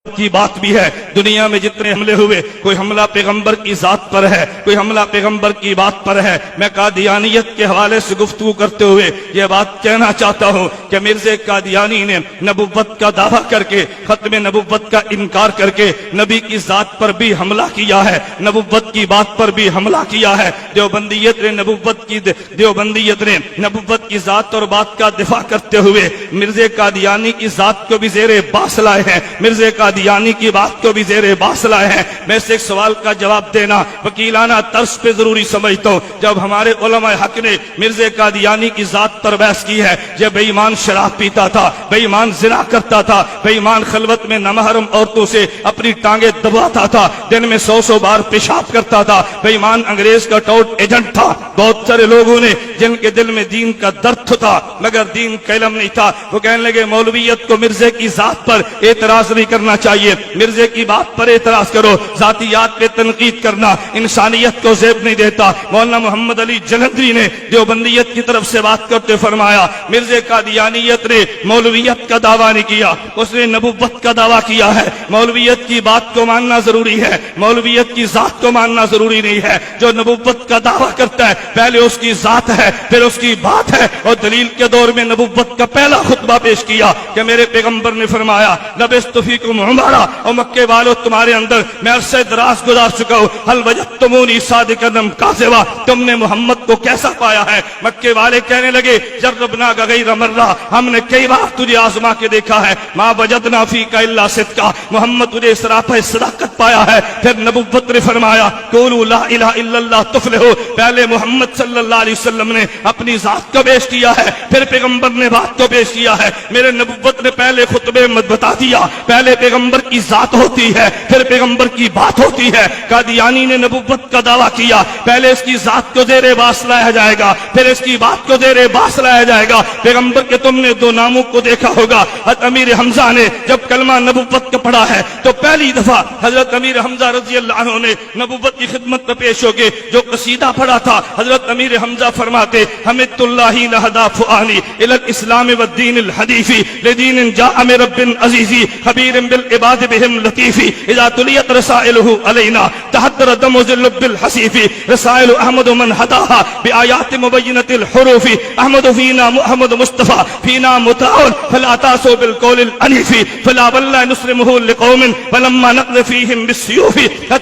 کی بات بھی ہے. دنیا میں جتنے حملے ہوئے کوئی حملہ پیغمبر کی ذات پر ہے, کوئی حملہ پیغمبر کی بات پر ہے. میں قادیانیت کے حوالے سے گفتگو کرتے ہوئے یہ بات کہنا چاہتا ہوں کہ مرزا قادیانی نے نبوت کا دعویٰ کر کے, ختم نبوت کا انکار کر کے نبی کی ذات پر بھی حملہ کیا ہے, نبوت کی بات پر بھی حملہ کیا ہے. دیوبندیت نے نبوت کی ذات اور بات کا دفاع کرتے ہوئے مرزا قادیانی کی ذات کو بھی زیر باس لائے ہیں, مرزا قادیانی کی بات کو بھی زیر باس لائے ہیں. میں سے ایک سوال کا جواب دینا وکیلانہ طرز پہ ضروری سمجھتا ہوں. جب ہمارے علماء حق نے مرزا قادیانی کی ذات پر بحث کی ہے, جب بے ایمان شراب پیتا تھا, بے ایمان زنا کرتا تھا, بے ایمان خلوت میں نامحرم عورتوں سے اپنی ٹانگیں دباتا تھا, دن میں 100 بار پیشاب کرتا تھا, بے ایمان انگریز کا ٹوٹ ایجنٹ تھا. بہت سارے لوگوں نے جن کے دل میں دین کا درد تھا مگر دین کا علم نہیں تھا, وہ کہنے لگے مولویت کو مرزا کی ذات پر اعتراض نہیں کرنا چاہیے, مرزا کی بات پر اعتراض کرو. ذاتیات پہ تنقید کرنا انسانیت کو زیب نہیں دیتا. مولانا محمد علی جلندری نے دیوبندیت کی طرف سے بات کرتے فرمایا مرزا قادیانیت نے مولویت کا دعویٰ نہیں کیا, اس نے نبوت کا دعویٰ کیا ہے. مولویت کی بات کو ماننا ضروری ہے, مولویت کی ذات کو ماننا ضروری نہیں ہے. جو نبوت کا دعویٰ کرتا ہے پہلے اس کی ذات ہے پھر اس کی بات ہے. اور دلیل کے دور میں نبوت کا پہلا خطبہ پیش کیا کہ میرے پیغمبر نے فرمایا لبثت فیکم عمرا, اور مکے والو تمہارے اندر میں عرصہ دراز گزار چکا ہوں, هل وجدتمونی صادقا ام کاذبا, تم نے محمد کو کیسا پایا ہے. مکے والے کہنے لگے جربنا غیر مرہ, ہم نے کئی بار تجھے آزما کے دیکھا ہے, ما وجدنا فیک الا صدقا, محمد تجھے سراپا صداقت پایا ہے. پھر نبوت نے فرمایا قولوا لا الہ الا اللہ تفلحوا, پہلے محمد صلی اللہ علیہ وسلم نے اپنی ذات کو پیش کیا ہے, پھر پیغمبر نے بات کو پیش کیا ہے. میرے نبوت نے پہلے خطبے میں بتا دیا پہلے پیغمبر کی ذات ہوتی ہے پھر پیغمبر کی بات ہوتی ہے. قادیانی نے نبوت کا دعویٰ کیا, پہلے اس کی ذات کو زیر باس لایا جائے گا پھر اس کی بات کو زیر باس لایا جائے گا. پیغمبر کے تم نے دو ناموں کو دیکھا ہوگا. حضرت امیر حمزہ نے جب کلمہ نبوت کا پڑھا ہے تو پہلی دفعہ حضرت امیر حمزہ رضی اللہ عنہ نے نبوت کی خدمت میں پیش ہو کے جو قصیدہ پڑھا تھا, حضرت امیر حمزہ فرماتے حمدت اللہ نہدا فؤانی الی الاسلام والدین الحنیف لدین جاء من رب عزیز خبیر بالعباد بهم لطیف اذا تلیت رسائلہ علینا تحدر دم ذلب الحسیف رسائل احمد من ہداها بآیات مبینت الحروف احمد فینا محمد مصطفیٰ فینا متعاون فلا تاسو بالقول العنیف فلا واللہ نسلمہ لقوم ولما نقض فیہم بالسیوف.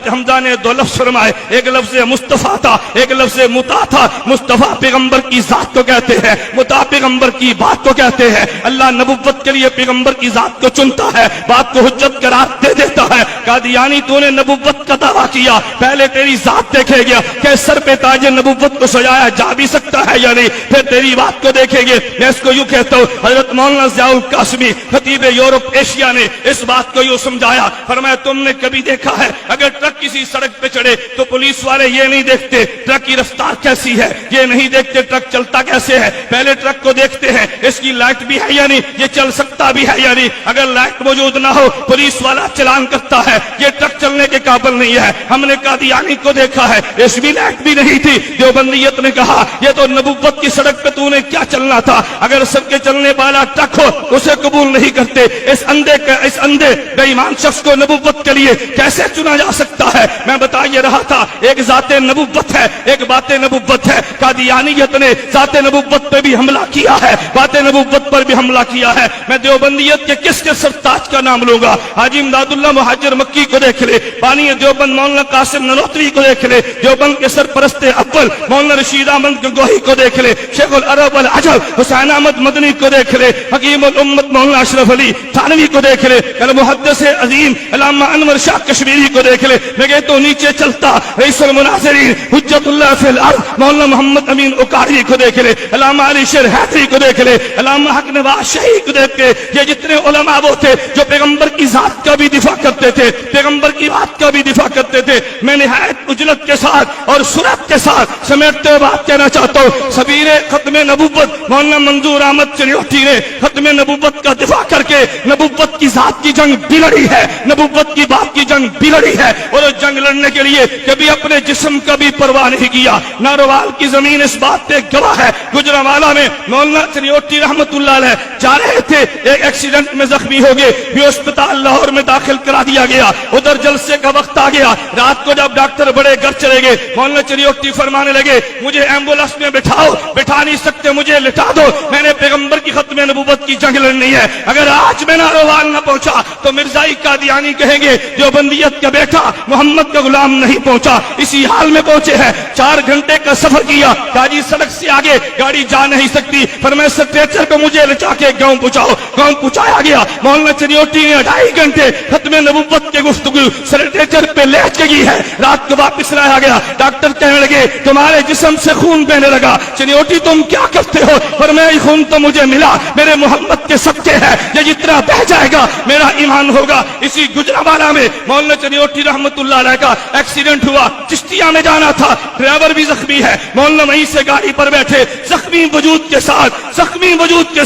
حمزہ نے دو لفظ فرمائے, ایک لفظ مصطفیٰ تھا ایک لفظ مطاع تھا. مصطفیٰ پیغمبر کی ذات کو کہتے ہیں, مطاع پیغمبر کی بات کو کہتے ہیں. اللہ نبوت کے لیے پیغمبر کی ذات کو چنتا ہے, بات کو حجت قرار دے دیتا ہے. قادیانی تو نے نبوت کا دعویٰ کیا, پہلے تیری ذات دیکھے گیا کہ سر پہ تاج نبوت کو سجایا جا بھی سکتا ہے یا نہیں, پھر تیری بات کو دیکھیں گے. میں اس کو یوں کہتا ہوں, حضرت مولانا ضیاء القاسمی خطیب یورپ ایشیا نے اس بات کو یوں سمجھایا, فرمایا تم نے کبھی دیکھا ہے اگر ٹرک کسی سڑک پہ چڑھے تو پولیس والے یہ نہیں دیکھتے ٹرک کی رفتار کیسی ہے, یہ نہیں دیکھتے ٹرک چلتا کیسے ہے, پہلے ٹرک کو دیکھتے ہیں اس کی لائٹ بھی ہے یا نہیں, یہ چل سکتا بھی ہے یا نہیں. اگر لائٹ موجود نہ ہو پولیس والا چلان کرتا ہے, یہ ٹرک چلنے کے قابل نہیں ہے. ہم نے قادیانی کو دیکھا ہے اس بھی لائٹ بھی نہیں تھی. دیوبندیت نے کہا یہ تو نبوت کی سڑک پہ تو نے کیا چلنا تھا, اگر سب کے چلنے والا ٹرک ہو اسے قبول نہیں کرتے. اس اندھے بے ایمان شخص کو نبوت کے لیے کیسے چنا جا سکتا ہے. میں بتا یہ رہا تھا ایک ذات نبوت ہے ایک بات نبوت ہے. قادیانیت نے ذات نبوت پہ بھی حملہ کیا ہے, بات نبوت پر بھی حملہ کیا ہے. میں دیوبندیت کے کس کے سرتاج کا نام لوں گا, حاجی امداد اللہ مہاجر مکی کو دیکھ لے, بانی دیوبند مولانا قاسم ننوتوی کو دیکھ لے, دیوبند کے سرپرست اول مولانا رشید احمد گنگوہی کو دیکھ لے, شیخ العرب والعجب حسین احمد مدنی کو دیکھ لے, حکیم الامت مولانا اشرف علی تھانوی کو دیکھ لے, المحدث عظیم علامہ انور شاہ کشمیری کو دیکھ لے. میں کہ تو نیچے چلتا رئیس المناظرین حجت اللہ فی الارض مولانا محمد امین اکاڑی کو دیکھ لے, علامہ علی شیر حیدری کو دیکھ لے, علامہ حق نواز شہید کو دیکھ کے یہ جتنے علماء وہ تھے جو پیغمبر کی ذات کا بھی دفاع کرتے تھے, پیغمبر کی بات کا بھی دفاع کرتے تھے. میں نہایت اجلت کے ساتھ اور سرعت کے ساتھ سمیٹتے ہوئے بات کہنا چاہتا ہوں. سفیر ختم نبوت مولانا منظور احمد چنیوٹی نے ختم نبوت کا دفاع کر کے نبوت کی ذات کی جنگ بھی لڑی ہے, نبوت کی بات کی جنگ بھی لڑی ہے, اور اس جنگ لڑنے کے لیے کبھی اپنے جسم کا بھی پرواہ نہیں کیا. ناروال کی زمین اس بات پہ گواہ ہے. گجرانوالہ میں مولانا چنیوٹی رحمت اللہ علیہ جا رہے تھے, ایک ایکسیڈنٹ میں زخمی ہو گئے, بھی اسپتال لاہور میں داخل کرا دیا گیا. ادھر جلسے کا وقت آ گیا, رات کو جب ڈاکٹر بڑے گھر چلے گئے, مولانا چنیوٹی فرمانے لگے مجھے ایمبولینس میں بٹھاؤ, بٹھا نہیں سکتے مجھے لٹا دو, میں نے پیغمبر کی ختم نبوت کی جنگ لڑنی ہے. اگر آج میں ناروال نہ پہنچا تو مرزائی قادیانی کہیں گے جو بندیت کا بیٹا محمد کا غلام نہیں پہنچا. اسی حال میں پہنچے ہیں, 4 گھنٹے کا سفر کیا, کاجی سڑک سے آگے گاڑی جا نہیں سکتی, پر میں اسٹریچر پہ مجھے لچا کے گاؤں پہنچاؤ. گاؤں پہنچایا گیا. مولانا چنیوٹی نے 2.5 گھنٹے ختم نبوت کے گفتگو اسٹریچر پہ لیٹ کے کی ہے. رات کو واپس لایا گیا. ڈاکٹر کہنے لگے تمہارے جسم سے خون بہنے لگا. چنیوٹی تم کیا کرتے ہو؟ پر میں خون تو مجھے ملا, میرے محمد کے صدقے ہے, یہ جتنا بہ جائے گا میرا ایمان ہوگا. اسی گجرانوالہ میں مولانا چنیوٹی رحمت اللہ علیہ کا ایکسیڈنٹ ہوا. چشتیہ میں جانا تھا, ڈرائیور بھی زخمی ہے. مولانا وہیں سے گاڑی پر بیٹھے زخمی وجود کے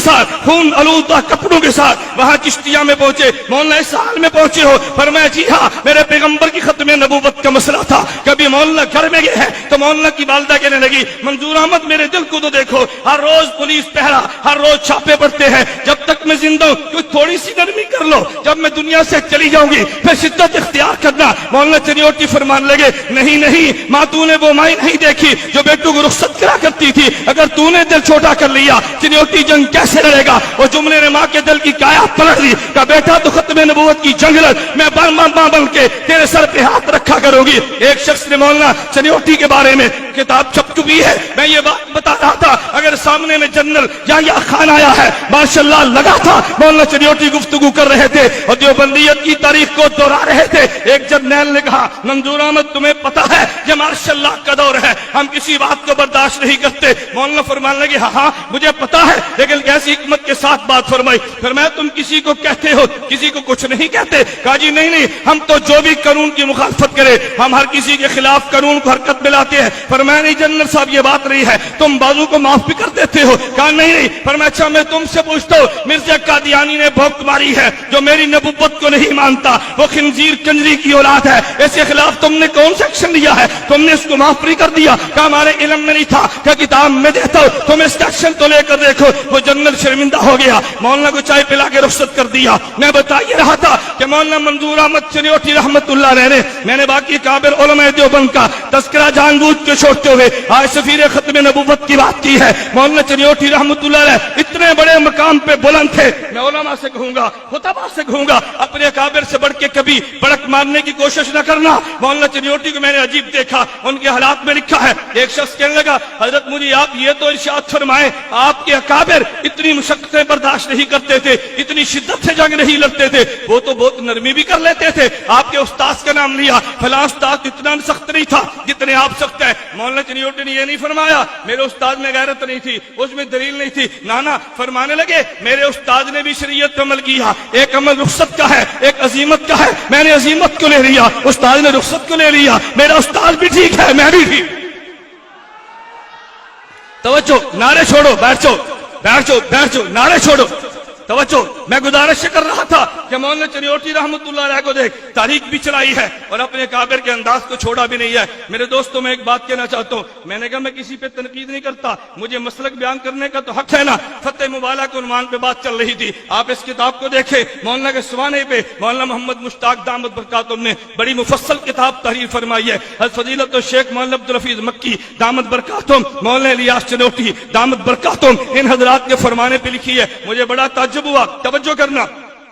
ساتھ خون آلودہ کپڑوں کے ساتھ وہاں چشتیہ میں پہنچے. مولانا اس حال میں پہنچے ہو؟ فرمایا جی ہاں, میرے پیغمبر کی ختم نبوت کا مسئلہ تھا. کبھی مولانا گھر میں گئے ہیں تو مولانا کی والدہ کہنے لگی منظور احمد میرے دل کو تو دیکھو, ہر روز پولیس پہرا, ہر روز چھاپے پڑتے ہیں, جب تک میں زندہ ہوں کوئی تھوڑی سی نرمی کر لو, جب میں دنیا سے چلی جاؤں گی پھر شدت اختیار کرنا. مولانا چنیوٹی فرمان لگے نہیں ماں تو نے وہ مائی نہیں دیکھی جو بیٹوں کو رخصت کرا کرتی تھی, اگر تو نے دل چھوٹا کر لیا چنیوٹی جنگ کیسے لڑے گا؟ وہ جملے نے ماں کے دل کی کایا پلٹ دی. کہا بیٹا تو ختم نبوت کی جنگ لڑ, میں ماں بن کے تیرے سر پہ ہاتھ رکھا کروں گی. ایک شخص نے مولانا چنیوٹی کے بارے میں کتاب چھپ چکی ہے, میں یہ بات بتا رہا تھا, اگر سامنے میں جنرل یا خان آیا ہے ماشاءاللہ لگا تھا مولانا چنیوٹی گفتگو کر رہے تھے اور دیوبندیت کی تاریخ کو دوہرا رہے تھے. ایک جرنیل نے کہا منظور احمد تمہیں پتا ہے یہ ماشاءاللہ کا دور ہے, ہم کسی بات کو برداشت نہیں کرتے. مولانا فرمان لگے ہاں مجھے پتا ہے, لیکن کیسی حکمت کے ساتھ بات فرمائی. فرمایا تم کسی کو کہتے ہو کسی کو کچھ نہیں کہتے؟ کہا جی نہیں, ہم تو جو بھی قانون کی مخالفت کرے ہم ہر کسی کے خلاف قانون کو حرکت میں لاتے ہیں. فرمایا نہیں جنرل صاحب یہ بات نہیں ہے, تم بازو کو معاف بھی کر دیتے ہو. کہا نہیں. فرمایا اچھا میں تم سے پوچھتا ہوں, مرزا قادیانی نے بھوک ماری ہے جو میری نبوت کو نہیں مانتا, وہ خنزیر کنجری کی اولاد ہے, اس کے خلاف تم نے کون سا ایکشن لیا ہے؟ تم نے اس کو معاف نہیں کر دیا. کہا ہمارے علم میں نہیں تھا, کہ کتاب میں دیتا ہوں, تم اس کا ایکشن تو لے کر دیکھو. وہ جنرل شرمندہ ہو گیا. مولانا کو چائے پلا کے رخصت کر دیا. میں بتا یہ رہا تھا کہ مولانا منظور احمد چنیوٹی رحمت اللہ علیہ نے, میں نے باقی کابر علماء دیوبند کا تذکرہ جان بوجھ کے چھوڑتے ہوئے آج سفیر ختم نبوت کی بات کی ہے. مولانا چنیوٹی رحمت اللہ علیہ اتنے بڑے مقام پہ بلند تھے, میں علماء سے کہوں گا, خطباء سے کہوں گا, اپنے کابر سے بڑھ کے کبھی بڑک مارنے کی کوشش نہ کرنا. مولانا چنیوٹی کو میں نے عجیب دیکھا, ان کے حالات میں لکھا ہے. ایک شخص کہنے لگا حضرت مجھے آپ یہ تو ارشاد فرمائیں, آپ کے اکابر اتنی مشقتیں برداشت نہیں کرتے تھے, اتنی شدت سے جنگ نہیں لڑتے تھے, وہ تو بہت نرمی بھی کر لیتے تھے. آپ کے استاذ کا نام لیا, فلاں استاد اتنا سخت نہیں تھا جتنے آپ سخت ہیں. مولانا چنیوٹی نے یہ نہیں فرمایا میرے استاد میں غیرت نہیں تھی, اس میں دلیل نہیں تھی. نانا فرمانے لگے میرے استاد نے بھی شریعت عمل کیا, ایک عمل رخصت کا ہے, ایک عظیمت کا ہے, میں نے عظیمت کو لے لیا, استاد نے رخصت کو لے لیا. میرا استاد بھی ٹھیک ہے, میں بھی ٹھیک. توجہ, نعرے چھوڑو, بیٹھ جاؤ, نعرے چھوڑو, توجہ. میں گزارش کر رہا تھا کہ مولانا چنیوٹی رحمت اللہ علیہ کو دیکھ تاریخ بھی چلائی ہے اور اپنے کابر کے انداز کو چھوڑا بھی نہیں ہے. میرے دوستوں میں ایک بات کہنا چاہتا ہوں, میں نے کہا میں کسی پہ تنقید نہیں کرتا, مجھے مسلک بیان کرنے کا تو حق ہے نا. فتح مبالہ کے عنوان پہ بات چل رہی تھی, آپ اس کتاب کو دیکھیں. مولانا کے سوانے پہ مولانا محمد مشتاق دامت برکاتہم نے بڑی مفصل کتاب تحریر فرمائی ہے. فضیلت الشیخ مولانا عبدالحفیظ مکی دامت برکاتہم, مولانا الیاس چنوٹی دامت برکاتہم, ان حضرات کے فرمانے پہ لکھی ہے. مجھے بڑا تعجب ہوا. توجہ کرنا,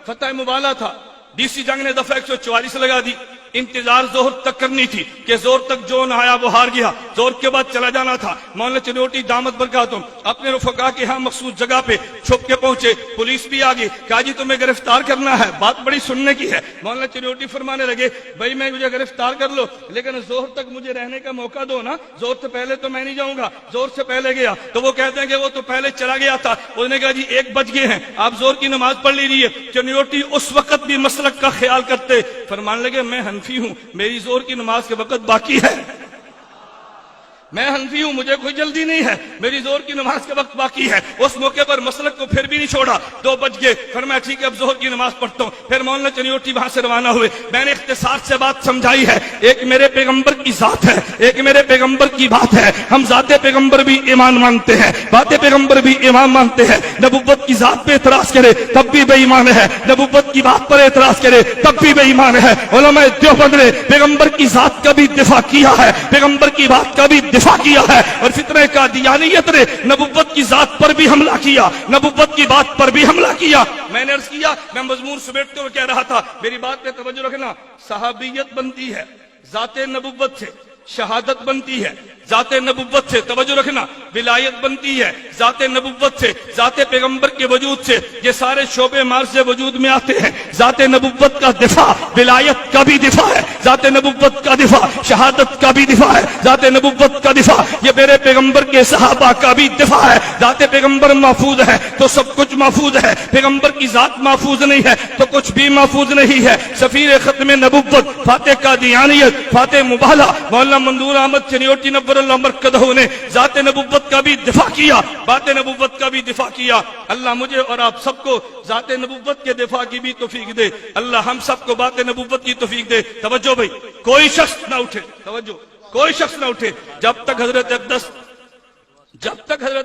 فتح مبالہ تھا, ڈی سی جنگ نے دفعہ 144 لگا دی. انتظار زہر تک کرنی تھی کہ زور تک جو نہ آیا وہ ہار گیا, زور کے بعد چلا جانا تھا. مولانا چنوٹی دامت برکاتہم اپنے رفقا کے ہاں مخصوص جگہ پہ چھپ کے پہنچے, پولیس بھی آ گئی, کہا جی تمہیں گرفتار کرنا ہے, بات بڑی سننے کی ہے. مولانا چنوٹی فرمانے لگے بھائی میں مجھے گرفتار کر لو لیکن زور تک مجھے رہنے کا موقع دو نا, زور سے پہلے تو میں نہیں جاؤں گا. زور سے پہلے گیا تو وہ کہتے ہیں کہ وہ تو پہلے چلا گیا تھا. انہوں نے کہا جی 1 بج گئے ہیں, آپ زور کی نماز پڑھ لیجیے. چنوٹی اس وقت بھی مسئلہ مسلک کا خیال کرتے. فرمانے لگے میں حنفی ہوں, میری زور کی نماز کے وقت باقی ہے. میں حنفی ہوں, مجھے کوئی جلدی نہیں ہے, میری زور کی نماز کے وقت باقی ہے. اس موقع پر مسلک کو پھر بھی نہیں چھوڑا. 2 بج گئے, فرمایا ٹھیک ہے اب ظہر کی نماز پڑھتا ہوں. پھر مولانا چنیوٹی وہاں سے روانہ ہوئے. میں نے اختصار سے بات سمجھائی ہے. ایک میرے پیغمبر کی ذات ہے, ایک میرے پیغمبر کی بات ہے. ہم ذات پیغمبر بھی ایمان مانتے ہیں, بات پیغمبر بھی ایمان مانتے ہیں. نبوت کی ذات پہ اعتراض کرے تب بھی بے ایمان ہے, نبوت کی بات پر اعتراض کرے تب بھی بے ایمان ہے. علماء دیوبند نے پیغمبر کی ذات کا بھی دفاع کیا ہے, پیغمبر کی بات کا بھی دفاع کیا ہے. اور فتنہ قادیانیت نے نبوت کی ذات پر بھی حملہ کیا, نبوت کی بات پر بھی حملہ کیا. میں نے عرض کیا, میں مضمون سمیٹتے ہوئے کہہ رہا تھا, میری بات پہ توجہ رکھنا. صحابیت بنتی ہے ذات نبوت سے, شہادت بنتی ہے ذات نبوت سے, توجہ رکھنا. ولایت بنتی ہے ذات نبوت سے, ذات پیغمبر کے وجود سے. یہ سارے شعبے مارز وجود میں آتے ہیں. ذات نبوت کا دفاع ولایت کا بھی دفاع ہے, ذات نبوت کا دفاع شہادت کا بھی دفاع ہے, ذات نبوت کا دفاع یہ میرے پیغمبر کے صحابہ کا بھی دفاع ہے. ذات پیغمبر محفوظ ہے تو سب کچھ محفوظ ہے, پیغمبر کی ذات محفوظ نہیں ہے تو کچھ بھی محفوظ نہیں ہے. سفیر ختم نبوت فاتح قادیانیت, فاتح مباہلہ مولانا منظور احمد چنیوٹی نور اللہ مرکزہ نے ذات نبوت کا بھی دفاع کیا, بات نبوت کا بھی دفاع کیا. اللہ مجھے اور آپ سب کو ذات نبوت کے دفاع کی بھی توفیق دے. اللہ ہم سب کو بات نبوت کی توفیق دے. توجہ بھائی, کوئی شخص نہ اٹھے, توجہ, کوئی شخص نہ اٹھے جب تک حضرت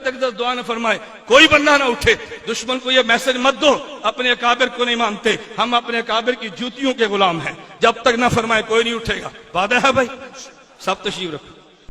اقدس دعا نہ فرمائے. کوئی بندہ نہ اٹھے. دشمن کو یہ میسج مت دو اپنے اکابر کو نہیں مانتے, ہم اپنے اکابر کی جوتیوں کے غلام ہیں. جب تک نہ فرمائے کوئی نہیں اٹھے گا. وعدہ ہے بھائی؟ سب تشریف رکھو.